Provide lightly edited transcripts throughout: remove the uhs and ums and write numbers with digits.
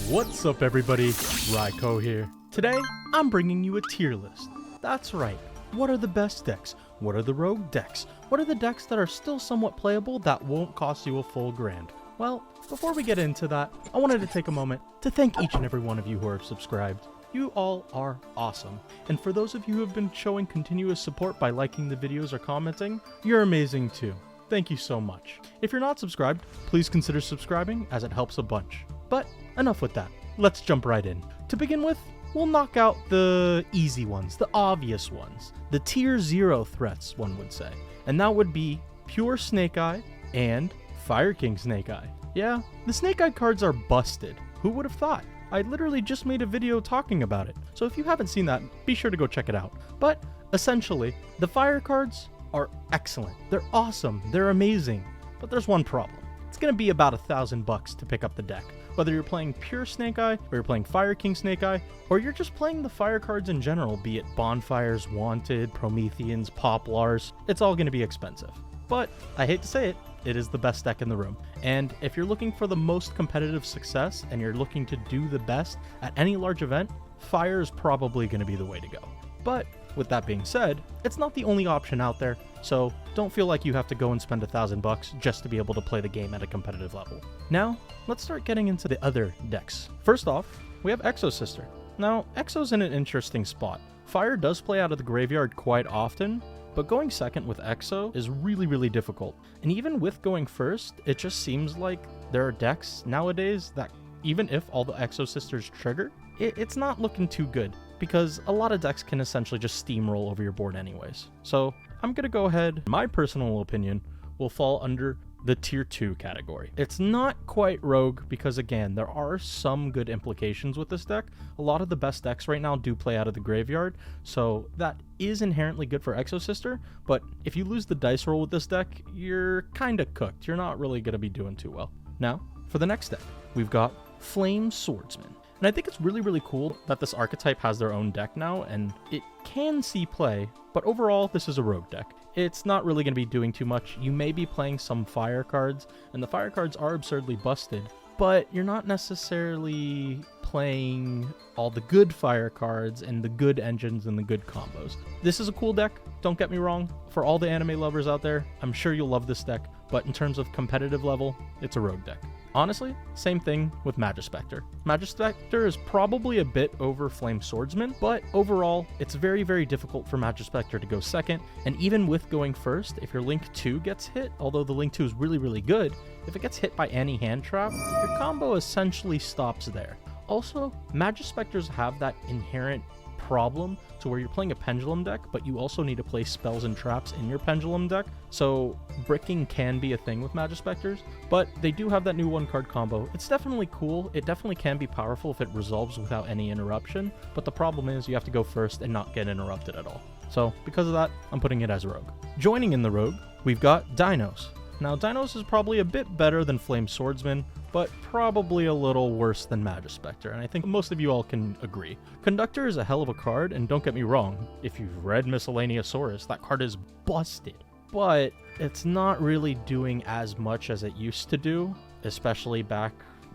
What's up everybody, Raiko here. Today, I'm bringing you a tier list. That's right, what are the best decks? What are the rogue decks? What are the decks that are still somewhat playable that won't cost you a full grand? Well, before we get into that, I wanted to take a moment to thank each and every one of you who are subscribed. You all are awesome. And for those of you who have been showing continuous support by liking the videos or commenting, you're amazing too. Thank you so much. If you're not subscribed, please consider subscribing as it helps a bunch. But enough with that. Let's jump right in. To begin with, we'll knock out the easy ones, the obvious ones, the tier 0 threats, one would say. And that would be Pure Snake Eye and Fire King Snake Eye. Yeah, the Snake Eye cards are busted. Who would have thought? I literally just made a video talking about it. So if you haven't seen that, be sure to go check it out. But essentially, the fire cards are excellent. They're awesome. They're amazing. But there's one problem. It's going to be about $1,000 to pick up the deck. Whether you're playing Pure Snake Eye, or you're playing Fire King Snake Eye, or you're just playing the fire cards in general, be it Bonfires, Wanted, Prometheans, Poplars, it's all going to be expensive. But I hate to say it, it is the best deck in the room. And if you're looking for the most competitive success, and you're looking to do the best at any large event, Fire is probably going to be the way to go. But with that being said, it's not the only option out there, so don't feel like you have to go and spend $1,000 just to be able to play the game at a competitive level. Now, let's start getting into the other decks. First off, we have Exo Sister. Now, Exo's in an interesting spot. Fire does play out of the graveyard quite often, but going second with Exo is really difficult. And even with going first, it just seems like there are decks nowadays that even if all the Exo Sisters trigger, it's not looking too good, because a lot of decks can essentially just steamroll over your board anyways. So I'm going to go ahead, my personal opinion will fall under the tier 2 category. It's not quite rogue because again, there are some good implications with this deck. A lot of the best decks right now do play out of the graveyard, so that is inherently good for Exo Sister, but if you lose the dice roll with this deck, you're kind of cooked. You're not really going to be doing too well. Now, for the next deck, we've got Flame Swordsman. And I think it's really cool that this archetype has their own deck now, and it can see play, but overall, this is a rogue deck. It's not really going to be doing too much. You may be playing some fire cards, and the fire cards are absurdly busted, but you're not necessarily playing all the good fire cards and the good engines and the good combos. This is a cool deck, don't get me wrong. For all the anime lovers out there, I'm sure you'll love this deck, but in terms of competitive level, it's a rogue deck. Honestly, same thing with Magispector. Magispector is probably a bit over Flame Swordsman, but overall, it's very difficult for Magispector to go second, and even with going first, if your Link 2 gets hit, although the Link 2 is really good, if it gets hit by any hand trap, your combo essentially stops there. Also, Magispectors have that inherent problem to where you're playing a pendulum deck, but you also need to play spells and traps in your pendulum deck, so bricking can be a thing with Magispectors, but they do have that new 1-card combo. It's definitely cool, it definitely can be powerful if it resolves without any interruption, but the problem is you have to go first and not get interrupted at all. So because of that, I'm putting it as rogue. Joining in the rogue, we've got Dinos. Now Dinos is probably a bit better than Flame Swordsman, but probably a little worse than Magispector, and I think most of you all can agree. Conductor is a hell of a card, and don't get me wrong, if you've read Miscellaneousaurus, that card is busted. But it's not really doing as much as it used to do, especially back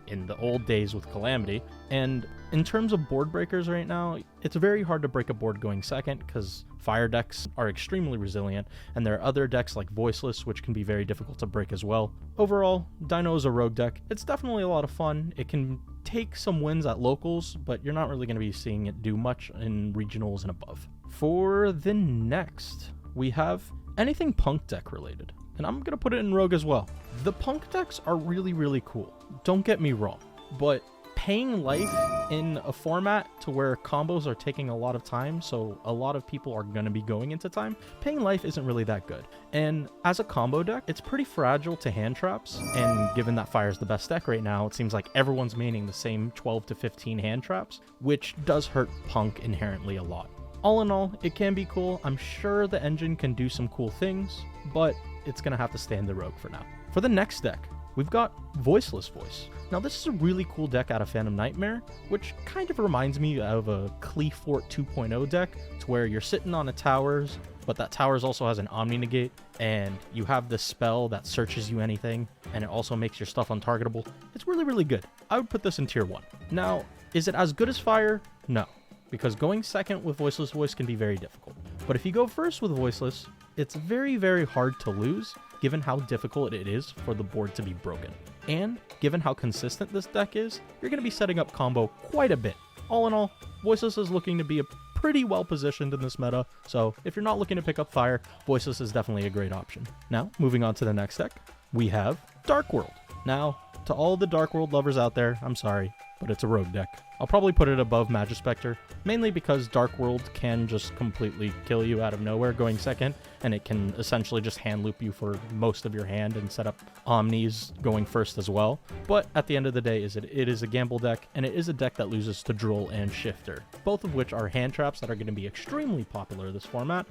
in the old days with Calamity. And in terms of board breakers right now, it's very hard to break a board going second because fire decks are extremely resilient, and there are other decks like Voiceless which can be very difficult to break as well. Overall, Dino is a rogue deck. It's definitely a lot of fun. It can take some wins at locals, but you're not really going to be seeing it do much in regionals and above. For the next, we have anything punk deck related, and I'm going to put it in rogue as well. The punk decks are really cool, don't get me wrong, but paying life in a format to where combos are taking a lot of time, so a lot of people are going to be going into time, paying life isn't really that good. And as a combo deck, it's pretty fragile to hand traps, and given that Fire's the best deck right now, it seems like everyone's maining the same 12 to 15 hand traps, which does hurt punk inherently a lot. All in all, it can be cool. I'm sure the engine can do some cool things, but it's going to have to stay in the rogue for now. For the next deck, we've got Voiceless Voice. Now this is a really cool deck out of Phantom Nightmare, which kind of reminds me of a Cleefort 2.0 deck, to where you're sitting on a towers, but that towers also has an Omni Negate, and you have this spell that searches you anything, and it also makes your stuff untargetable. It's really good. I would put this in tier 1. Now, is it as good as Fire? No, because going second with Voiceless Voice can be very difficult. But if you go first with Voiceless, it's very, very hard to lose, given how difficult it is for the board to be broken. And given how consistent this deck is, you're going to be setting up combo quite a bit. All in all, Voiceless is looking to be pretty well positioned in this meta, so if you're not looking to pick up Fire, Voiceless is definitely a great option. Now, moving on to the next deck, we have Dark World. Now, to all the Dark World lovers out there, I'm sorry, but it's a rogue deck. I'll probably put it above Magispector, mainly because Dark World can just completely kill you out of nowhere going second, and it can essentially just hand loop you for most of your hand and set up Omnis going first as well. But at the end of the day, it is a gamble deck, and it is a deck that loses to Drool and Shifter, both of which are hand traps that are going to be extremely popular this format.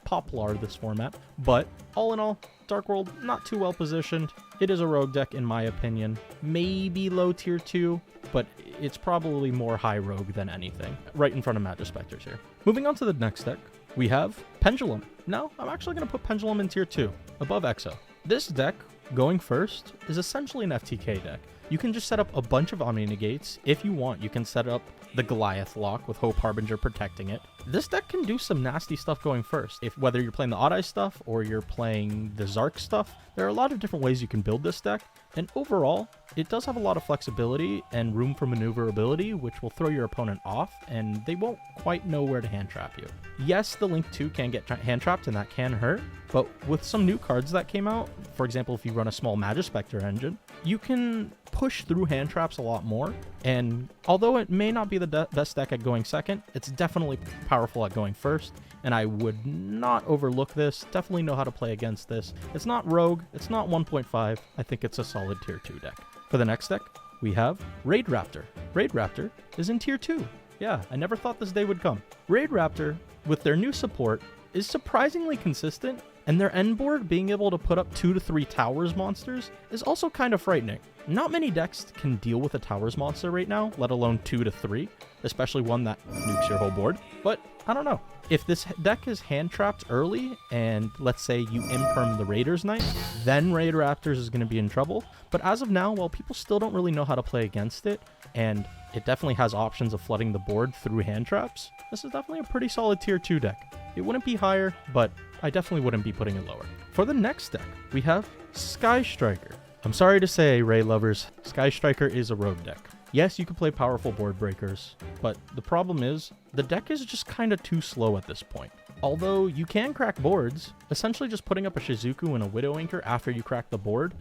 Poplar this format. But all in all, Dark World not too well positioned. It is a rogue deck in my opinion. Maybe low tier 2, but it's probably more high rogue than anything. Right in front of Magispectors here. Moving on to the next deck, we have Pendulum. Now, I'm actually going to put Pendulum in tier 2, above Exo. This deck, going first, is essentially an FTK deck. You can just set up a bunch of Omni Negates. If you want, you can set up the Goliath lock with Hope Harbinger protecting it. This deck can do some nasty stuff going first. Whether you're playing the Odd Eye stuff or you're playing the Zark stuff, there are a lot of different ways you can build this deck. And overall, it does have a lot of flexibility and room for maneuverability, which will throw your opponent off, and they won't quite know where to hand trap you. Yes, the Link 2 can get hand trapped, and that can hurt, but with some new cards that came out, for example, if you run a small Magispector engine, you can push through hand traps a lot more, and although it may not be the best deck at going second, it's definitely powerful at going first, and I would not overlook this. Definitely know how to play against this. It's not rogue, it's not 1.5, I think it's a solid tier 2 deck. For the next deck, we have Raid Raptor. Raid Raptor is in tier 2. Yeah, I never thought this day would come. Raid Raptor, with their new support, is surprisingly consistent, and their end board being able to put up 2 to 3 towers monsters is also kind of frightening. Not many decks can deal with a towers monster right now, let alone 2 to 3, especially one that nukes your whole board, but I don't know. If this deck is hand trapped early, and let's say you imperm the Raiders Knight, then Raid Raptors is going to be in trouble. But as of now, while people still don't really know how to play against it, and it definitely has options of flooding the board through hand traps, this is definitely a pretty solid tier 2 deck. It wouldn't be higher, but I definitely wouldn't be putting it lower. For the next deck, we have Sky Striker. I'm sorry to say, Ray lovers, Sky Striker is a rogue deck. Yes, you can play powerful board breakers, but the problem is, the deck is just kind of too slow at this point. Although you can crack boards, essentially just putting up a Shizuku and a Widowmaker after you crack the board,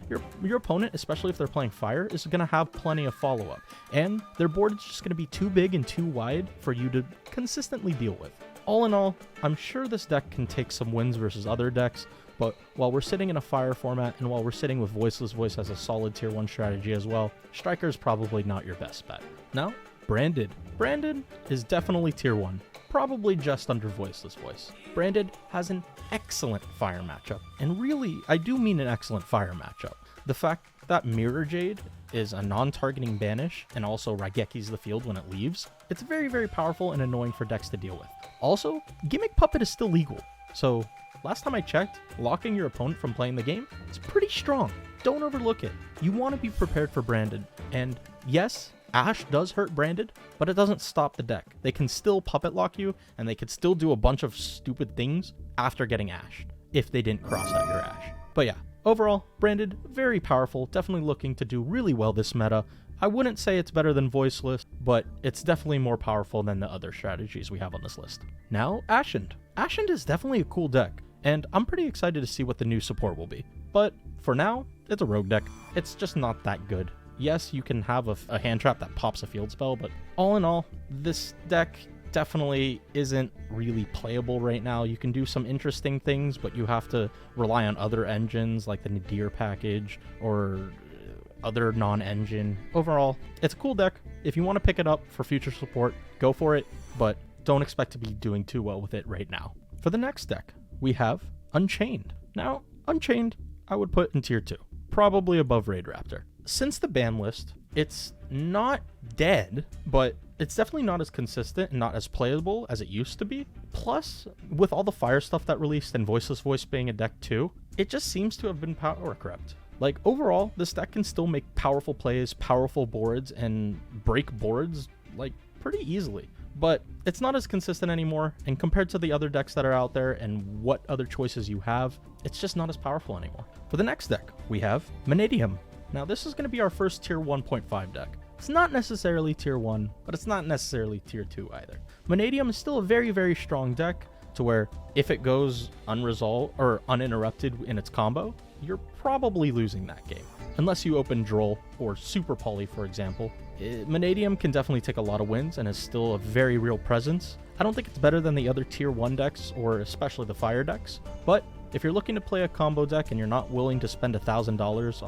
your opponent, especially if they're playing Fire, is going to have plenty of follow-up, and their board is just going to be too big and too wide for you to consistently deal with. All in all, I'm sure this deck can take some wins versus other decks, but while we're sitting in a Fire format, and while we're sitting with Voiceless Voice as a solid tier 1 strategy as well, Striker is probably not your best bet. Now, Branded. Branded is definitely tier 1, probably just under Voiceless Voice. Branded has an excellent Fire matchup, and really, I do mean an excellent Fire matchup. The fact that Mirror Jade is a non-targeting banish and also Raigekis the field when it leaves, it's very, very powerful and annoying for decks to deal with. Also, Gimmick Puppet is still legal, so last time I checked, locking your opponent from playing the game is pretty strong. Don't overlook it. You want to be prepared for Branded. And yes, Ash does hurt Branded, but it doesn't stop the deck. They can still puppet lock you, and they could still do a bunch of stupid things after getting Ashed, if they didn't cross out your Ash. But yeah, overall, Branded, very powerful, definitely looking to do really well this meta. I wouldn't say it's better than Voiceless, but it's definitely more powerful than the other strategies we have on this list. Now, Ascend. Ascend is definitely a cool deck, and I'm pretty excited to see what the new support will be. But for now, it's a rogue deck. It's just not that good. Yes, you can have a hand trap that pops a field spell, but all in all, this deck definitely isn't really playable right now. You can do some interesting things, but you have to rely on other engines like the Nadir package or other non-engine. Overall, it's a cool deck. If you want to pick it up for future support, go for it, but don't expect to be doing too well with it right now. For the next deck, we have Unchained. Now, Unchained, I would put in tier 2, probably above Raid Raptor. Since the ban list, it's not dead, but it's definitely not as consistent and not as playable as it used to be. Plus, with all the Fire stuff that released and Voiceless Voice being a deck too, it just seems to have been power crept. Like, overall, this deck can still make powerful plays, powerful boards, and break boards, like, pretty easily. But it's not as consistent anymore, and compared to the other decks that are out there and what other choices you have, it's just not as powerful anymore. For the next deck, we have Vanadium. Now, this is going to be our first tier 1.5 deck. It's not necessarily tier 1, but it's not necessarily tier 2 either. Vanadium is still a very, very strong deck, to where if it goes unresolved or uninterrupted in its combo, you're probably losing that game. Unless you open Droll or Super Poly, for example. Vanadium can definitely take a lot of wins and is still a very real presence. I don't think it's better than the other tier 1 decks, or especially the fire decks, but if you're looking to play a combo deck and you're not willing to spend $1,000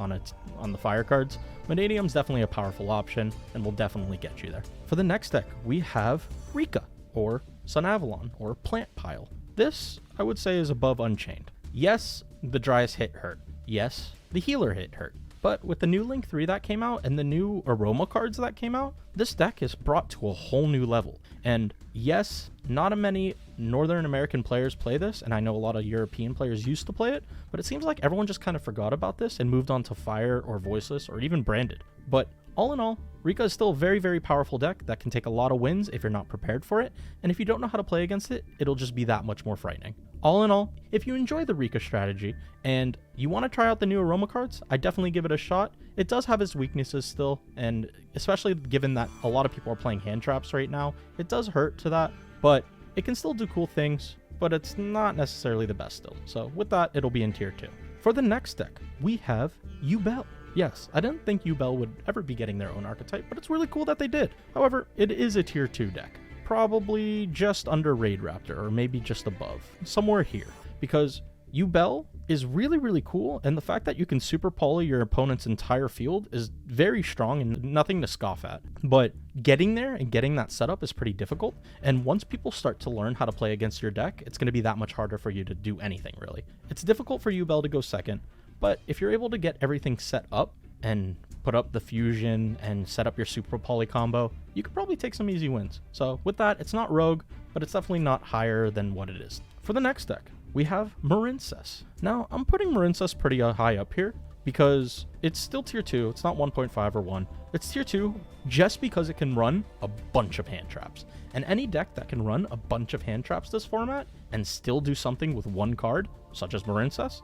on the fire cards, Vanadium's definitely a powerful option and will definitely get you there. For the next deck, we have Rika, or Sun Avalon, or Plant Pile. This, I would say, is above Unchained. Yes, the Dryas hit hurt. Yes, the Healer hit hurt. But with the new Link 3 that came out and the new Aroma cards that came out, this deck is brought to a whole new level. And yes, not many Northern American players play this, and I know a lot of European players used to play it, but it seems like everyone just kind of forgot about this and moved on to Fire or Voiceless or even Branded. But all in all, Rika is still a very, very powerful deck that can take a lot of wins if you're not prepared for it, and if you don't know how to play against it, it'll just be that much more frightening. All in all, if you enjoy the Rika strategy and you want to try out the new Aroma cards, I definitely give it a shot. It does have its weaknesses still, and especially given that a lot of people are playing hand traps right now, it does hurt to that, but it can still do cool things, but it's not necessarily the best still. So with that, it'll be in tier 2. For the next deck, we have Yubel. Yes, I didn't think Yubel would ever be getting their own archetype, but it's really cool that they did. However, it is a tier 2 deck. Probably just under Raid Raptor, or maybe just above, somewhere here, because Yubel is really, really cool, and the fact that you can super poly your opponent's entire field is very strong and nothing to scoff at. But getting there and getting that setup is pretty difficult, and once people start to learn how to play against your deck, it's going to be that much harder for you to do anything, really. It's difficult for Yubel to go second, but if you're able to get everything set up and put up the fusion and set up your super poly combo, you could probably take some easy wins. So with that, it's not rogue, but it's definitely not higher than what it is. For the next deck, we have Marincess. Now, I'm putting Marincess pretty high up here because it's still tier 2. It's not 1.5 or 1. It's tier 2 just because it can run a bunch of hand traps. And any deck that can run a bunch of hand traps this format and still do something with one card, such as Marincess,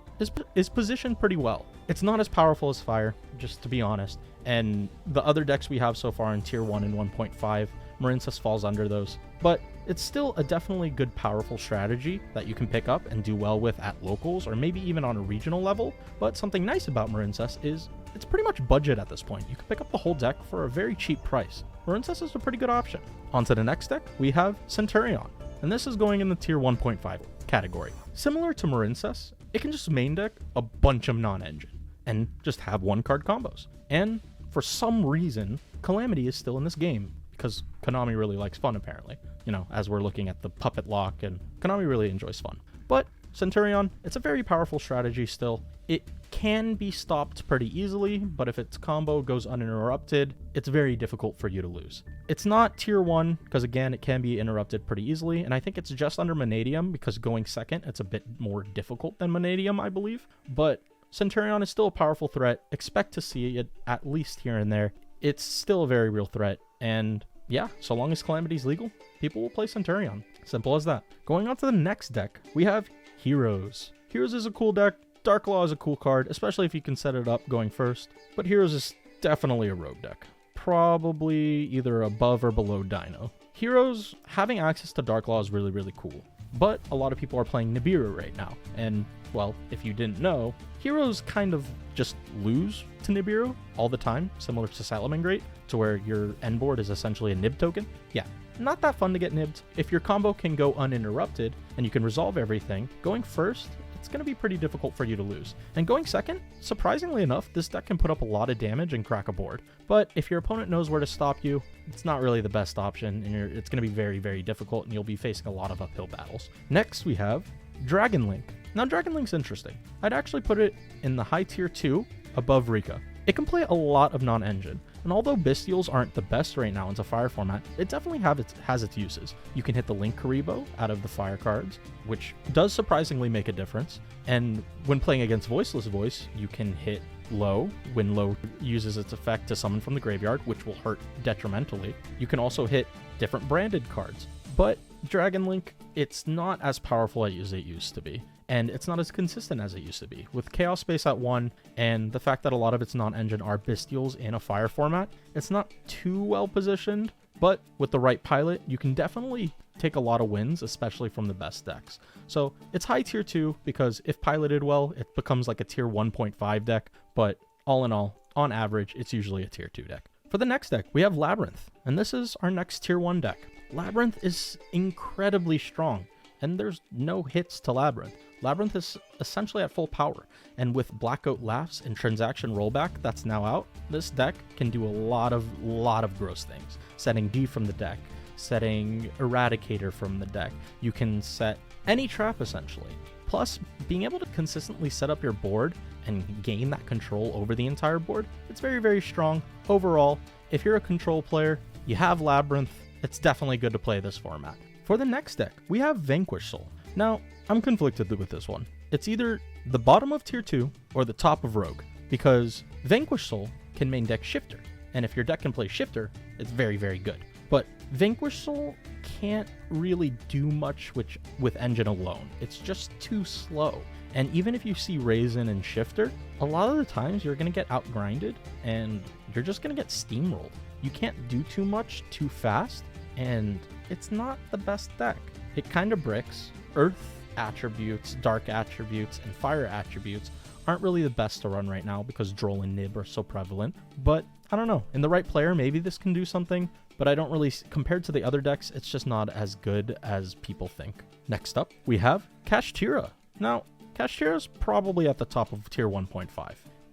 is positioned pretty well. It's not as powerful as Fire, just to be honest, and the other decks we have so far in tier 1 and 1.5, Marincess falls under those, but it's still a definitely good powerful strategy that you can pick up and do well with at locals or maybe even on a regional level. But something nice about Marincess is it's pretty much budget at this point. You can pick up the whole deck for a very cheap price. Marincess is a pretty good option. On to the next deck, we have Centurion, and this is going in the tier 1.5 category. Similar to Marincess, it can just main deck a bunch of non-engine and just have one card combos. And for some reason, Calamity is still in this game because Konami really likes fun, apparently. You know, as we're looking at the puppet lock, and Konami really enjoys fun. But Centurion, it's a very powerful strategy still. It can be stopped pretty easily, but if its combo goes uninterrupted, it's very difficult for you to lose. It's not tier 1, because again, it can be interrupted pretty easily, and I think it's just under Vanadium, because going second, it's a bit more difficult than Vanadium, I believe. But Centurion is still a powerful threat. Expect to see it at least here and there. It's still a very real threat, and yeah, so long as Calamity's legal, people will play Centurion. Simple as that. Going on to the next deck, we have Heroes. Heroes is a cool deck. Dark Law is a cool card, especially if you can set it up going first. But Heroes is definitely a rogue deck. Probably either above or below Dino. Heroes, having access to Dark Law is really, really cool. But a lot of people are playing Nibiru right now. And, well, if you didn't know, Heroes kind of just lose to Nibiru all the time, similar to Salamangreat, to where your end board is essentially a nib token. Yeah, not that fun to get nibbed. If your combo can go uninterrupted and you can resolve everything, going first, it's going to be pretty difficult for you to lose. And going second, surprisingly enough, this deck can put up a lot of damage and crack a board. But if your opponent knows where to stop you, it's not really the best option, and it's going to be very, very difficult, and you'll be facing a lot of uphill battles. Next, we have Dragon Link. Now, Dragon Link's interesting. I'd actually put it in the high tier 2 above Rika. It can play a lot of non-engine, and although Bestials aren't the best right now into Fire format, it definitely has its uses. You can hit the Link Karibo out of the Fire cards, which does surprisingly make a difference, and when playing against Voiceless Voice, you can hit Low, when Low uses its effect to summon from the graveyard, which will hurt detrimentally. You can also hit different branded cards. But Dragon Link, it's not as powerful as it used to be, and it's not as consistent as it used to be. With Chaos Space at 1, and the fact that a lot of its non-engine are Bestials in a fire format, it's not too well positioned, but with the right pilot, you can definitely take a lot of wins, especially from the best decks. So it's high tier 2 because if piloted well, it becomes like a tier 1.5 deck, but all in all, on average, it's usually a tier 2 deck. For the next deck, we have Labyrinth, and this is our next tier 1 deck. Labyrinth is incredibly strong, and there's no hits to Labyrinth. Labyrinth is essentially at full power, and with Black Goat Laughs and Transaction Rollback that's now out, this deck can do a lot of gross things. Setting D from the deck, setting Eradicator from the deck. You can set any trap essentially. Plus, being able to consistently set up your board and gain that control over the entire board, it's very, very strong. Overall, if you're a control player, you have Labyrinth, it's definitely good to play this format. For the next deck, we have Vanquish Soul. Now, I'm conflicted with this one. It's either the bottom of tier 2 or the top of Rogue, because Vanquish Soul can main deck Shifter, and if your deck can play Shifter, it's very, very good. But Vanquish Soul can't really do much with Engine alone. It's just too slow. And even if you see Raisin and Shifter, a lot of the times you're going to get outgrinded and you're just going to get steamrolled. You can't do too much too fast, and it's not the best deck. It kind of bricks. Earth attributes, dark attributes, and fire attributes aren't really the best to run right now because Droll and Nib are so prevalent. But I don't know. In the right player, maybe this can do something, but I don't really, compared to the other decks, it's just not as good as people think. Next up, we have Kashtira. Now, Kashtira is probably at the top of tier 1.5.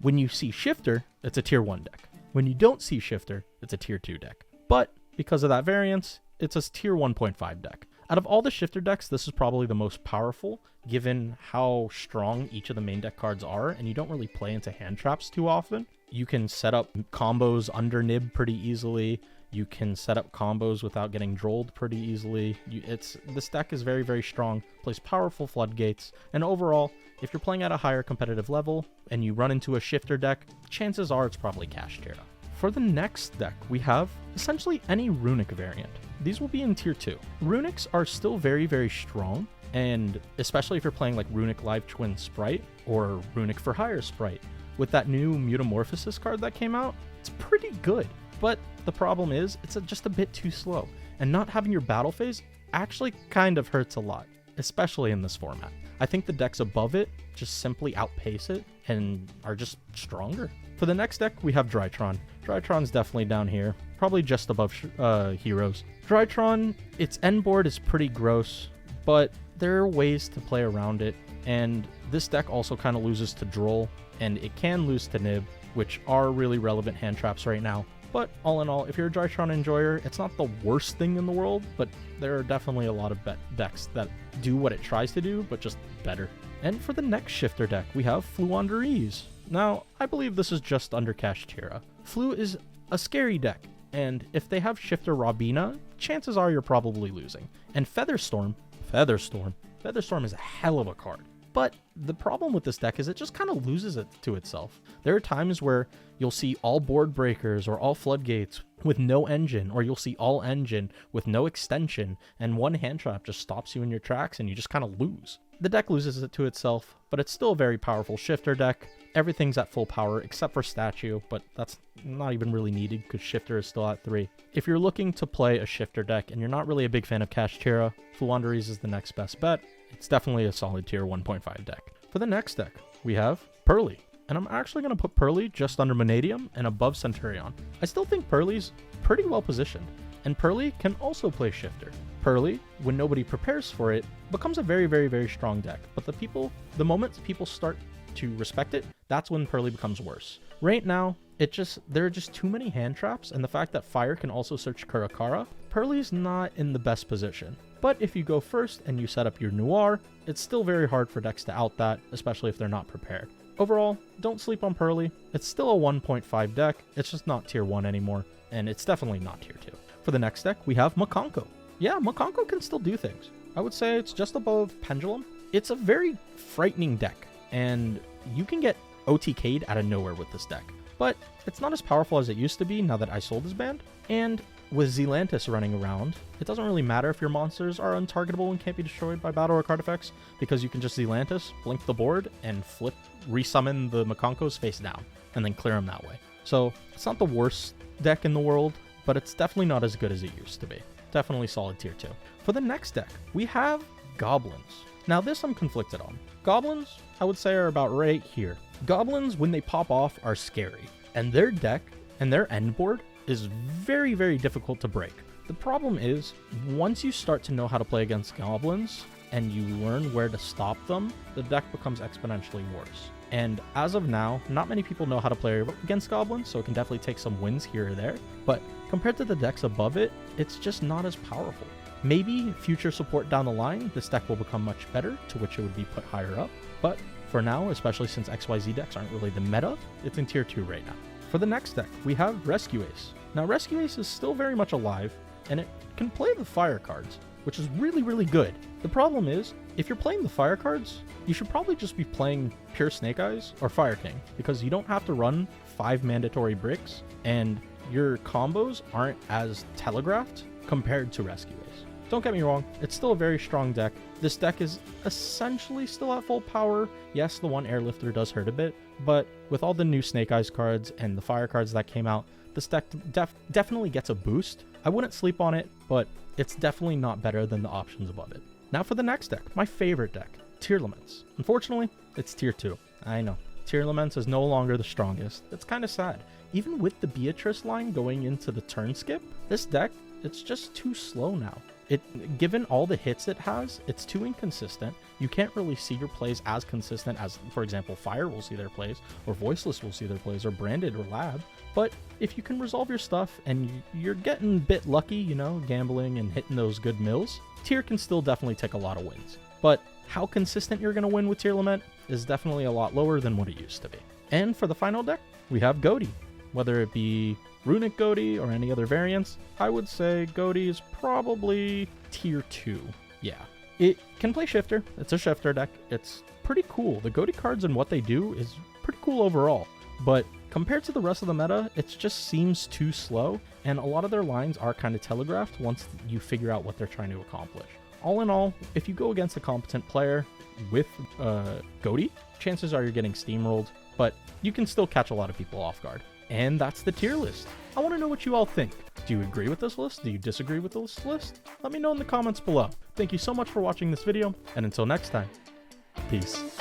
When you see Shifter, it's a tier 1 deck. When you don't see Shifter, it's a tier 2 deck. But because of that variance, it's a tier 1.5 deck. Out of all the Shifter decks, this is probably the most powerful, given how strong each of the main deck cards are, and you don't really play into hand traps too often. You can set up combos under Nib pretty easily. You can set up combos without getting drolled pretty easily. This deck is very, very strong, plays powerful floodgates, and overall, if you're playing at a higher competitive level and you run into a Shifter deck, chances are it's probably Kashtira. For the next deck, we have essentially any Runic variant. These will be in tier 2. Runics are still very, very strong, and especially if you're playing like Runic Live Twin Sprite or Runic for Hire Sprite. With that new Metamorphosis card that came out, it's pretty good. But the problem is, it's just a bit too slow, and not having your battle phase actually kind of hurts a lot, especially in this format. I think the decks above it just simply outpace it and are just stronger. For the next deck, we have Drytron. Drytron's definitely down here, probably just above Heroes. Drytron, its end board is pretty gross, but there are ways to play around it, and this deck also kind of loses to Droll, and it can lose to Nib, which are really relevant hand traps right now. But all in all, if you're a Drytron enjoyer, it's not the worst thing in the world, but there are definitely a lot of decks that do what it tries to do, but just better. And for the next Shifter deck, we have Fluandereeze. Now, I believe this is just under Kashtira. Flu is a scary deck, and if they have Shifter Robina, chances are you're probably losing. And Featherstorm is a hell of a card. But the problem with this deck is it just kind of loses it to itself. There are times where you'll see all board breakers or all floodgates with no engine, or you'll see all engine with no extension, and one hand trap just stops you in your tracks and you just kind of lose. The deck loses it to itself, but it's still a very powerful Shifter deck. Everything's at full power except for Statue, but that's not even really needed because Shifter is still at 3. If you're looking to play a Shifter deck and you're not really a big fan of Kashtira, Fluandereeze is the next best bet. It's definitely a solid tier 1.5 deck. For the next deck, we have Pearly. And I'm actually going to put Pearly just under Manadium and above Centurion. I still think Pearly's pretty well positioned, and Pearly can also play Shifter. Pearly, when nobody prepares for it, becomes a very, very, very strong deck. But the moment people start to respect it, that's when Pearly becomes worse. Right now, there are just too many hand traps, and the fact that Fire can also search Kurakara, Pearly's not in the best position. But if you go first and you set up your Noir, it's still very hard for decks to out that, especially if they're not prepared. Overall, don't sleep on Pearly. It's still a 1.5 deck, it's just not tier 1 anymore, and it's definitely not tier 2. For the next deck, we have Makonko. Yeah, Makonko can still do things. I would say it's just above Pendulum. It's a very frightening deck, and you can get OTK'd out of nowhere with this deck. But it's not as powerful as it used to be now that Isolde is banned, and with Zealantis running around, it doesn't really matter if your monsters are untargetable and can't be destroyed by battle or card effects, because you can just Zealantis, blink the board, and resummon the Makonkos face down, and then clear them that way. So it's not the worst deck in the world, but it's definitely not as good as it used to be. Definitely solid tier 2. For the next deck, we have Goblins. Now this I'm conflicted on. Goblins, I would say, are about right here. Goblins, when they pop off, are scary, and their deck and their end board is very, very difficult to break. The problem is, once you start to know how to play against goblins and you learn where to stop them, the deck becomes exponentially worse. And as of now, not many people know how to play against goblins, so it can definitely take some wins here or there, but compared to the decks above it, it's just not as powerful. Maybe future support down the line, this deck will become much better, to which it would be put higher up, but for now, especially since XYZ decks aren't really the meta, it's in tier 2 right now. For the next deck, we have Rescue Ace. Now, Rescue Ace is still very much alive, and it can play the fire cards, which is really, really good. The problem is, if you're playing the fire cards, you should probably just be playing pure Snake Eyes or Fire King, because you don't have to run 5 mandatory bricks, and your combos aren't as telegraphed compared to Rescue Ace. Don't get me wrong, it's still a very strong deck. This deck is essentially still at full power. Yes, the one Airlifter does hurt a bit, but with all the new Snake Eyes cards and the fire cards that came out, this deck definitely gets a boost. I wouldn't sleep on it, but it's definitely not better than the options above it. Now for the next deck, my favorite deck, Tearlaments. Unfortunately, it's tier 2. I know, Tearlaments is no longer the strongest. It's kind of sad. Even with the Beatrice line going into the turn skip, this deck, it's just too slow now. Given all the hits it has, it's too inconsistent. You can't really see your plays as consistent as, for example, Fire will see their plays, or Voiceless will see their plays, or Branded or Lab. But if you can resolve your stuff and you're getting a bit lucky, you know, gambling and hitting those good mills, tier can still definitely take a lot of wins. But how consistent you're going to win with Tearlament is definitely a lot lower than what it used to be. And for the final deck, we have Goaty. Whether it be Runic Goaty or any other variants, I would say Goaty is probably tier 2. Yeah. It can play Shifter. It's a Shifter deck. It's pretty cool. The Goaty cards and what they do is pretty cool overall. But compared to the rest of the meta, it just seems too slow, and a lot of their lines are kind of telegraphed once you figure out what they're trying to accomplish. All in all, if you go against a competent player with Goaty, chances are you're getting steamrolled, but you can still catch a lot of people off guard. And that's the tier list. I want to know what you all think. Do you agree with this list? Do you disagree with this list? Let me know in the comments below. Thank you so much for watching this video, and until next time, peace.